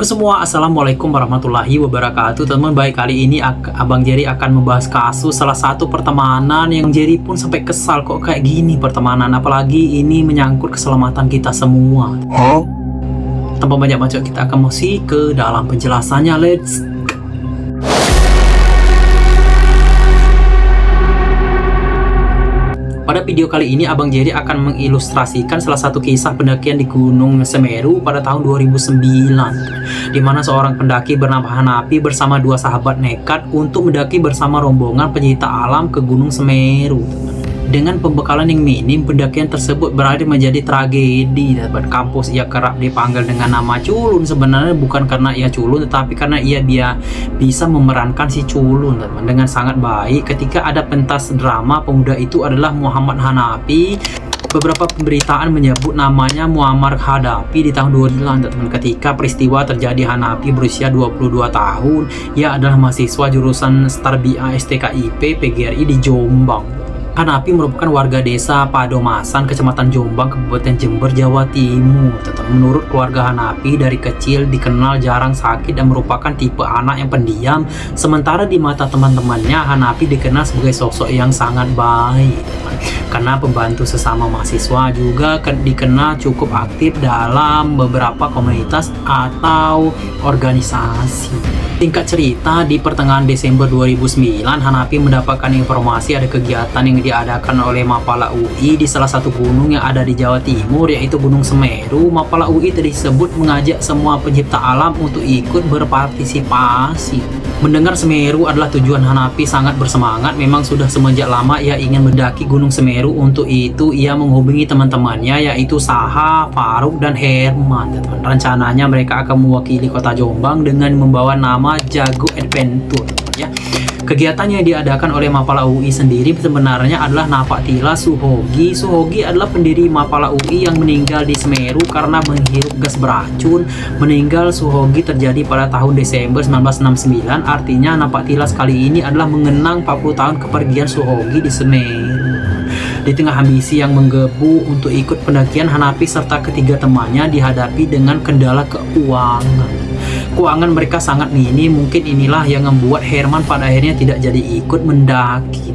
Teman-temanku semua, Assalamualaikum warahmatullahi wabarakatuh. Teman, baik, kali ini Abang Jerry akan membahas kasus salah satu pertemanan yang Jerry pun sampai kesal, kok kayak gini pertemanan, apalagi ini menyangkut keselamatan kita semua. Tanpa banyak bacot, kita akan masuk ke dalam penjelasannya. Let's go. Pada video kali ini Abang Jerry akan mengilustrasikan salah satu kisah pendakian di Gunung Semeru pada tahun 2009, di mana seorang pendaki bernama Hanapi bersama dua sahabat nekat untuk mendaki bersama rombongan pencinta alam ke Gunung Semeru. Dengan pembekalan yang minim, pendakian tersebut berakhir menjadi tragedi. Dapat kampus ia kerap dipanggil dengan nama culun, sebenarnya bukan karena ia culun, tetapi karena ia bisa memerankan si culun dengan sangat baik. Ketika ada pentas drama, pemuda itu adalah Muhammad Hanapi. Beberapa pemberitaan menyebut namanya Muammar Gaddafi di tahun 2009. Ketika peristiwa terjadi, Hanapi berusia 22 tahun. Ia adalah mahasiswa jurusan Tarbiyah STKIP PGRI di Jombang. Hanapi merupakan warga desa Padomasan, Kecamatan Jombang, Kabupaten Jember, Jawa Timur. Menurut keluarga Hanapi, dari kecil dikenal jarang sakit dan merupakan tipe anak yang pendiam. Sementara di mata teman-temannya, Hanapi dikenal sebagai sosok yang sangat baik. Karena pembantu sesama mahasiswa, juga dikenal cukup aktif dalam beberapa komunitas atau organisasi. Singkat cerita, di pertengahan Desember 2009, Hanapi mendapatkan informasi ada kegiatan yang diadakan oleh Mapala UI di salah satu gunung yang ada di Jawa Timur, yaitu Gunung Semeru. Mapala UI tersebut mengajak semua pencipta alam untuk ikut berpartisipasi. Mendengar Semeru adalah tujuan, Hanapi sangat bersemangat. Memang sudah semenjak lama ia ingin mendaki Gunung Semeru. Untuk itu ia menghubungi teman-temannya, yaitu Saha, Faruk, dan Herman. Rencananya mereka akan mewakili kota Jombang dengan membawa nama Jago Adventure. Kegiatan yang diadakan oleh Mapala UI sendiri sebenarnya adalah Napatila Suhogi. Suhogi adalah pendiri Mapala UI yang meninggal di Semeru karena menghirup gas beracun. Meninggal Suhogi terjadi pada tahun Desember 1969. Artinya Napatila kali ini adalah mengenang 40 tahun kepergian Suhogi di Semeru. Di tengah ambisi yang menggebu untuk ikut pendakian, Hanapi serta ketiga temannya dihadapi dengan kendala keuangan. Keuangan mereka sangat minim. Mungkin inilah yang membuat Herman pada akhirnya tidak jadi ikut mendaki.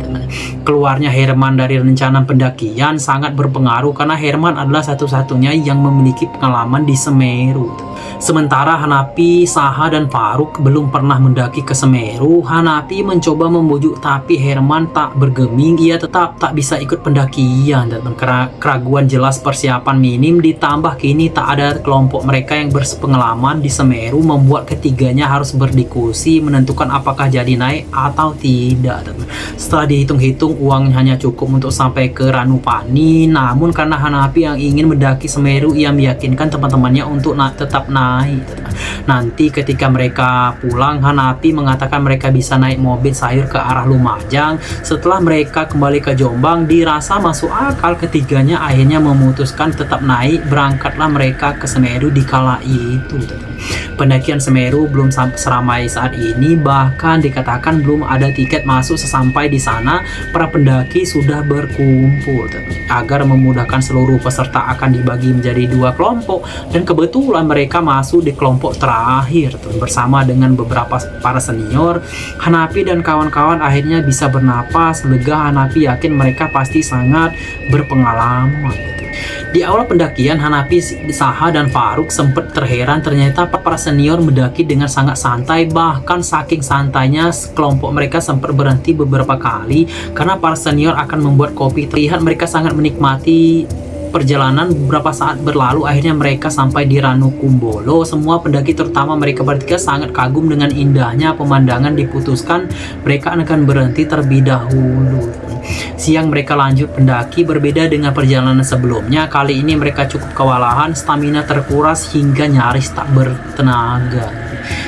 Keluarnya Herman dari rencana pendakian sangat berpengaruh karena Herman adalah satu-satunya yang memiliki pengalaman di Semeru. Sementara Hanapi, Saha, dan Faruk belum pernah mendaki ke Semeru. Hanapi mencoba membujuk, tapi Herman tak bergeming. Ia tetap tak bisa ikut pendakian. Dan keraguan jelas persiapan minim, ditambah kini tak ada kelompok mereka yang berpengalaman di Semeru, membuat ketiganya harus berdiskusi menentukan apakah jadi naik atau tidak. Setelah dihitung-hitung, uang hanya cukup untuk sampai ke Ranupani. Namun karena Hanapi yang ingin mendaki Semeru, ia meyakinkan teman-temannya untuk tetap naik. Nanti ketika mereka pulang, Hanapi mengatakan mereka bisa naik mobil sayur ke arah Lumajang. Setelah mereka kembali ke Jombang, dirasa masuk akal, ketiganya akhirnya memutuskan tetap naik. Berangkatlah mereka ke Semeru di kala itu. Pendakian Semeru belum seramai saat ini, bahkan dikatakan belum ada tiket masuk. Sesampai di sana, para pendaki sudah berkumpul. Agar memudahkan, seluruh peserta akan dibagi menjadi dua kelompok, dan kebetulan mereka masuk di kelompok terakhir. Bersama dengan beberapa para senior, Hanapi dan kawan-kawan akhirnya bisa bernapas lega. Hanapi yakin mereka pasti sangat berpengalaman. Di awal pendakian, Hanapi, Saha, dan Faruk sempat terheran ternyata para senior mendaki dengan sangat santai. Bahkan saking santainya, kelompok mereka sempat berhenti beberapa kali karena para senior akan membuat kopi. Terlihat mereka sangat menikmati perjalanan. Beberapa saat berlalu, akhirnya mereka sampai di Ranukumbolo. Semua pendaki, terutama mereka bertiga, sangat kagum dengan indahnya pemandangan. Diputuskan mereka akan berhenti terlebih dahulu. Siang mereka lanjut pendaki. Berbeda dengan perjalanan sebelumnya, kali ini mereka cukup kewalahan, stamina terkuras hingga nyaris tak bertenaga.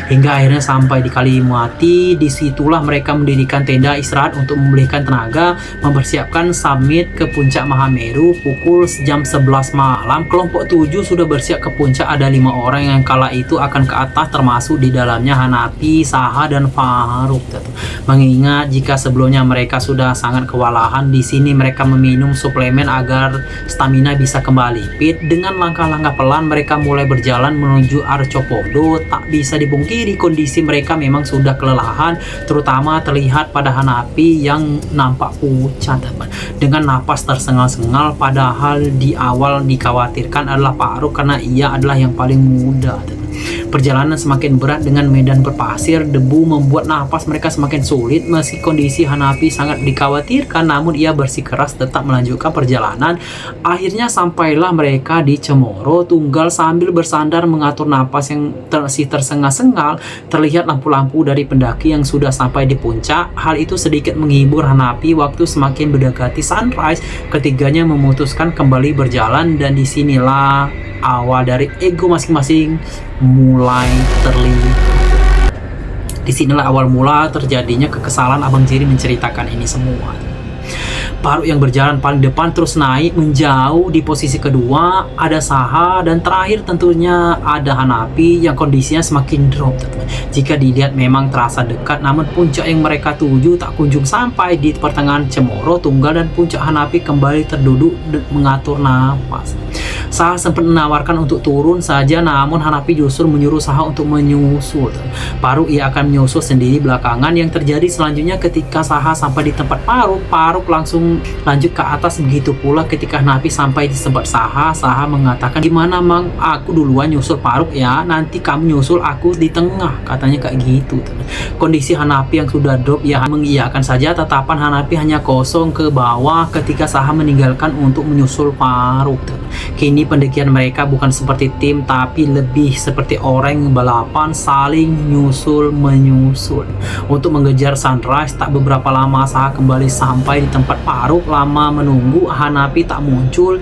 hingga akhirnya sampai di Kalimati. Disitulah mereka mendirikan tenda istirahat untuk memulihkan tenaga, mempersiapkan summit ke puncak Mahameru. Pukul jam 11 malam, kelompok 7 sudah bersiap ke puncak. Ada 5 orang yang kala itu akan ke atas, termasuk di dalamnya Hanapi, Saha, dan Faruk. Mengingat jika sebelumnya mereka sudah sangat kewalahan, di sini mereka meminum suplemen agar stamina bisa kembali fit. Dengan langkah-langkah pelan mereka mulai berjalan menuju Arcopodo. Tak bisa dipungkiri kondisi mereka memang sudah kelelahan, terutama terlihat pada Hanapi yang nampak pucat dengan napas tersengal-sengal. Padahal di awal dikhawatirkan adalah Faruk karena ia adalah yang paling muda. Perjalanan semakin berat dengan medan berpasir, debu membuat napas mereka semakin sulit. Meski kondisi Hanapi sangat dikhawatirkan, namun ia bersikeras tetap melanjutkan perjalanan. Akhirnya sampailah mereka di Cemoro Tunggal. Sambil bersandar mengatur napas yang tersengal-sengal, terlihat lampu-lampu dari pendaki yang sudah sampai di puncak. Hal itu sedikit menghibur Hanapi. Waktu semakin mendekati sunrise, ketiganya memutuskan kembali berjalan, dan disinilah awal dari ego masing-masing mulai terlihat. Disinilah awal mula terjadinya kekesalan Abang Jiri menceritakan ini semua. Faruk yang berjalan paling depan terus naik menjauh. Di posisi kedua ada Saha, dan terakhir tentunya ada Hanapi yang kondisinya semakin drop. Jika dilihat memang terasa dekat, namun puncak yang mereka tuju tak kunjung sampai. Di pertengahan Cemoro Tunggal dan puncak Hanapi kembali terduduk mengatur nafas. Saha sempat menawarkan untuk turun saja, namun Hanapi justru menyuruh Saha untuk menyusul. Faruk ia akan menyusul sendiri belakangan. Yang terjadi selanjutnya ketika Saha sampai di tempat Faruk langsung lanjut ke atas. Begitu pula ketika Hanapi sampai di tempat Saha mengatakan, "Gimana Mang, aku duluan nyusul Faruk ya, nanti kamu nyusul aku di tengah," katanya kayak gitu. Kondisi Hanapi yang sudah drop ia mengiyakan saja. Tatapan Hanapi hanya kosong ke bawah ketika Saha meninggalkan untuk menyusul Faruk. Kini pendakian mereka bukan seperti tim, tapi lebih seperti orang balapan, saling menyusul untuk mengejar sunrise. Tak beberapa lama Saha kembali sampai di tempat Faruk. Lama menunggu Hanapi tak muncul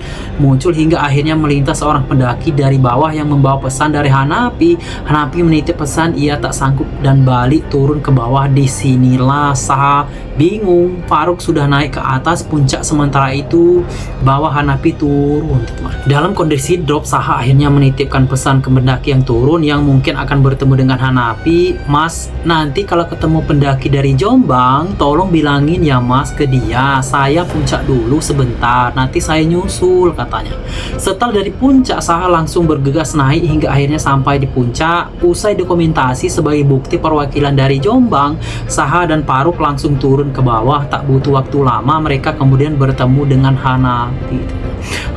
hingga akhirnya melintas seorang pendaki dari bawah yang membawa pesan dari Hanapi. Hanapi menitip pesan, ia tak sanggup dan balik turun ke bawah. Disinilah Saha bingung. Faruk sudah naik ke atas puncak, sementara itu bawah Hanapi turun. Dalam kondisi drop, Saha akhirnya menitipkan pesan ke pendaki yang turun yang mungkin akan bertemu dengan Hanapi. "Mas, nanti kalau ketemu pendaki dari Jombang, tolong bilangin ya Mas ke dia, saya puncak dulu sebentar, nanti saya nyusul," katanya. Setelah dari puncak, Saha langsung bergegas naik hingga akhirnya sampai di puncak. Usai dokumentasi sebagai bukti perwakilan dari Jombang, Saha dan Faruk langsung turun ke bawah. Tak butuh waktu lama, mereka kemudian bertemu dengan Hanapi.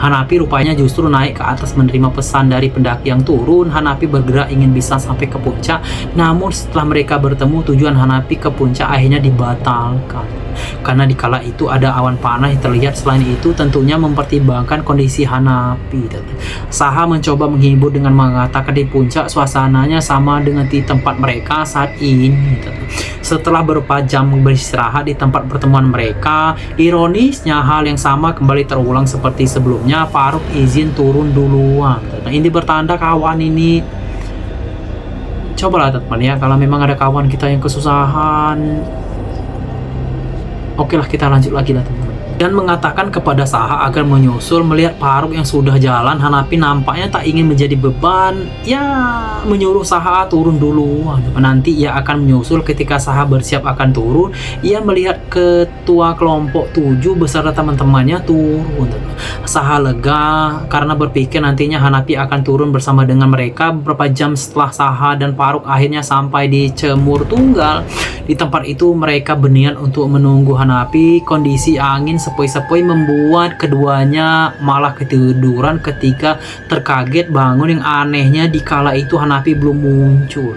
Hanapi rupanya justru naik ke atas menerima pesan dari pendaki yang turun. Hanapi bergerak ingin bisa sampai ke puncak, namun setelah mereka bertemu, tujuan Hanapi ke puncak akhirnya dibatalkan karena dikala itu ada awan panas yang terlihat. Selain itu tentunya mempertimbangkan kondisi Hanapi. Saha mencoba menghibur dengan mengatakan di puncak suasananya sama dengan di tempat mereka saat ini. Setelah beberapa jam beristirahat di tempat pertemuan mereka, ironisnya hal yang sama kembali terulang seperti sebelumnya. Faruk izin turun duluan. Nah, ini bertanda kawan ini, cobalah teman ya, kalau memang ada kawan kita yang kesusahan, oke lah kita lanjut lagi lah teman. Dan mengatakan kepada Saha agar menyusul. Melihat Faruk yang sudah jalan, Hanapi nampaknya tak ingin menjadi beban, ya menyuruh Saha turun dulu. Nanti ia akan menyusul. Ketika Saha bersiap akan turun, ia melihat ketua kelompok 7 beserta teman-temannya turun. Saha lega karena berpikir nantinya Hanapi akan turun bersama dengan mereka. Beberapa jam setelah Saha dan Faruk akhirnya sampai di Cemoro Tunggal. Di tempat itu mereka berniat untuk menunggu Hanapi. Kondisi angin sepoi-sepoi membuat keduanya malah ketiduran ketika terkaget bangun. Yang anehnya di kala itu Hanapi belum muncul.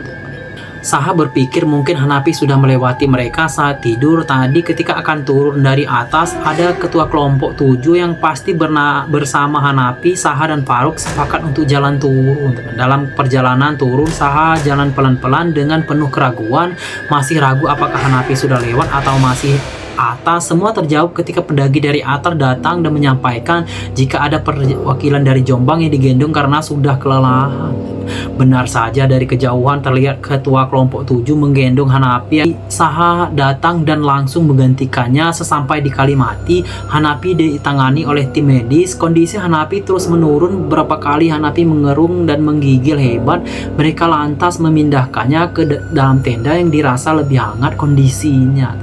Saha berpikir mungkin Hanapi sudah melewati mereka saat tidur tadi. Ketika akan turun dari atas, ada ketua kelompok 7 yang pasti bersama Hanapi. Saha dan Faruk sepakat untuk jalan turun. Dalam perjalanan turun, Saha jalan pelan-pelan dengan penuh keraguan. Masih ragu apakah Hanapi sudah lewat atau masih atas. Semua terjawab ketika pendaki dari Atar datang dan menyampaikan jika ada perwakilan dari Jombang yang digendong karena sudah kelelahan. Benar saja, dari kejauhan terlihat ketua kelompok 7 menggendong Hanapi. Saha datang dan langsung menggantikannya. Sesampai di Kalimati, Hanapi ditangani oleh tim medis. Kondisi Hanapi terus menurun. Beberapa kali Hanapi mengerung dan menggigil hebat. Mereka lantas memindahkannya ke dalam tenda yang dirasa lebih hangat kondisinya.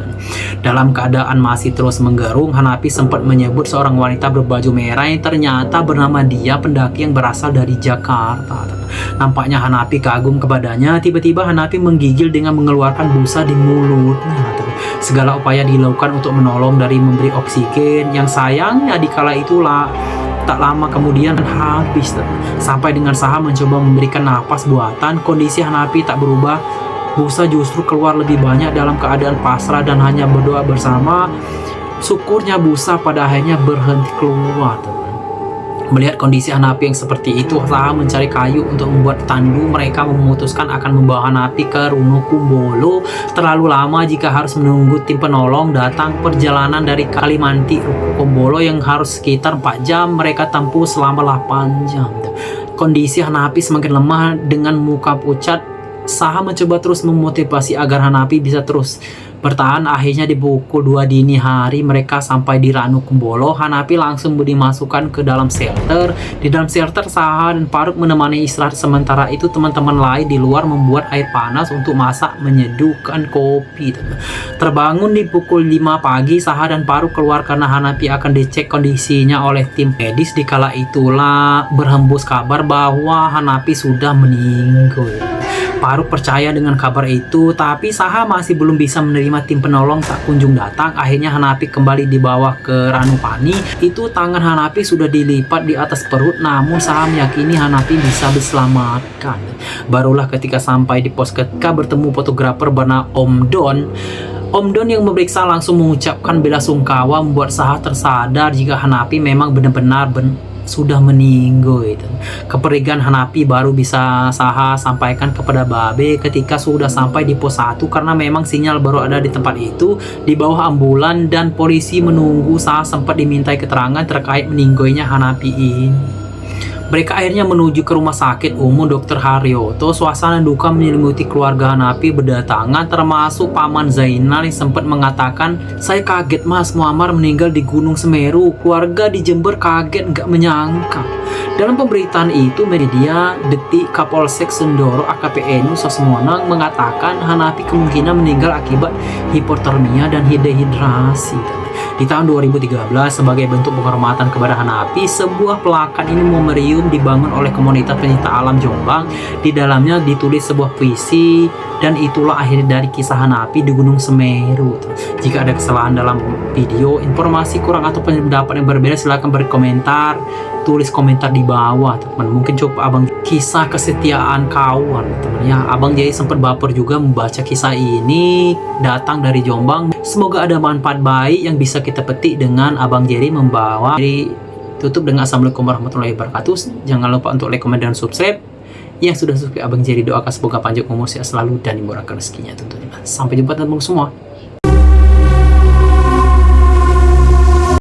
Dalam keadaan masih terus menggerung, Hanapi sempat menyebut seorang wanita berbaju merah yang ternyata bernama dia, pendaki yang berasal dari Jakarta. Nampaknya Hanapi kagum kepadanya. Tiba-tiba Hanapi menggigil dengan mengeluarkan busa di mulutnya. Segala upaya dilakukan untuk menolong dari memberi oksigen, yang sayangnya dikala itulah tak lama kemudian habis. Sampai dengan Saha mencoba memberikan napas buatan, kondisi Hanapi tak berubah. Busa justru keluar lebih banyak. Dalam keadaan pasrah dan hanya berdoa bersama, syukurnya busa pada akhirnya berhenti keluar. Melihat kondisi Hanapi yang seperti itu, Saha mencari kayu untuk membuat tandu. Mereka memutuskan akan membawa Hanapi ke Runukumbolo. Terlalu lama jika harus menunggu tim penolong datang. Perjalanan dari Kalimanti Runukumbolo yang harus sekitar 4 jam mereka tempuh selama 8 jam. Kondisi Hanapi semakin lemah dengan muka pucat. Saha mencoba terus memotivasi agar Hanapi bisa terus bertahan. Akhirnya di pukul 2 dini hari mereka sampai di Ranukumbolo. Hanapi langsung dimasukkan ke dalam shelter. Di dalam shelter, Saha dan Paruk menemani istirahat. Sementara itu teman-teman lain di luar membuat air panas untuk masak menyeduhkan kopi. Terbangun di pukul 5 pagi, Saha dan Paruk keluar karena Hanapi akan dicek kondisinya oleh tim medis. Dikala itulah berhembus kabar bahwa Hanapi sudah meninggal. Paruk percaya dengan kabar itu, tapi Saha masih belum bisa menerima tim penolong tak kunjung datang. Akhirnya Hanapi kembali dibawa ke Ranupani. Itu tangan Hanapi sudah dilipat di atas perut, namun Saha meyakini Hanapi bisa diselamatkan. Barulah ketika sampai di pos ketika bertemu fotografer bernama Om Don. Om Don yang memeriksa langsung mengucapkan bela sungkawa, membuat Saha tersadar jika Hanapi memang benar-benar sudah meninggal. Keperigan Hanapi baru bisa Saha sampaikan kepada Babe ketika sudah sampai di pos 1, karena memang sinyal baru ada di tempat itu. Di bawah ambulan dan polisi menunggu, Saha sempat dimintai keterangan terkait meninggalnya Hanapi ini. Mereka akhirnya menuju ke rumah sakit umum Dr. Haryoto. Suasana duka menyelimuti keluarga Hanapi berdatangan, termasuk Paman Zainal yang sempat mengatakan, "Saya kaget Mas Muammar meninggal di Gunung Semeru." Keluarga di Jember kaget, nggak menyangka. Dalam pemberitaan itu, media Detik Kapolsek Sendoro AKP Enu Sosmonang mengatakan Hanapi kemungkinan meninggal akibat hipotermia dan dehidrasi. Di tahun 2013, sebagai bentuk penghormatan kepada Hanapi, sebuah plakat ini memorium dibangun oleh komunitas pencinta alam Jombang. Di dalamnya ditulis sebuah puisi, dan itulah akhir dari kisah Hanapi di Gunung Semeru. Jika ada kesalahan dalam video, informasi kurang atau pendapat yang berbeda, silahkan berkomentar. Tulis komentar di bawah, teman. Mungkin coba abang kisah kesetiaan kawan, teman ya. Abang jadi sempat baper juga membaca kisah ini, datang dari Jombang. Semoga ada manfaat baik yang bisa kita petik dengan Abang Jerry membawa. Jadi tutup dengan Assalamualaikum warahmatullahi wabarakatuh. Jangan lupa untuk like, comment, dan subscribe. Yang sudah subscribe Abang Jerry doakan semoga panjang umur, sehat selalu, dan dimurahkan rezekinya tentunya. Sampai jumpa teman-teman semua.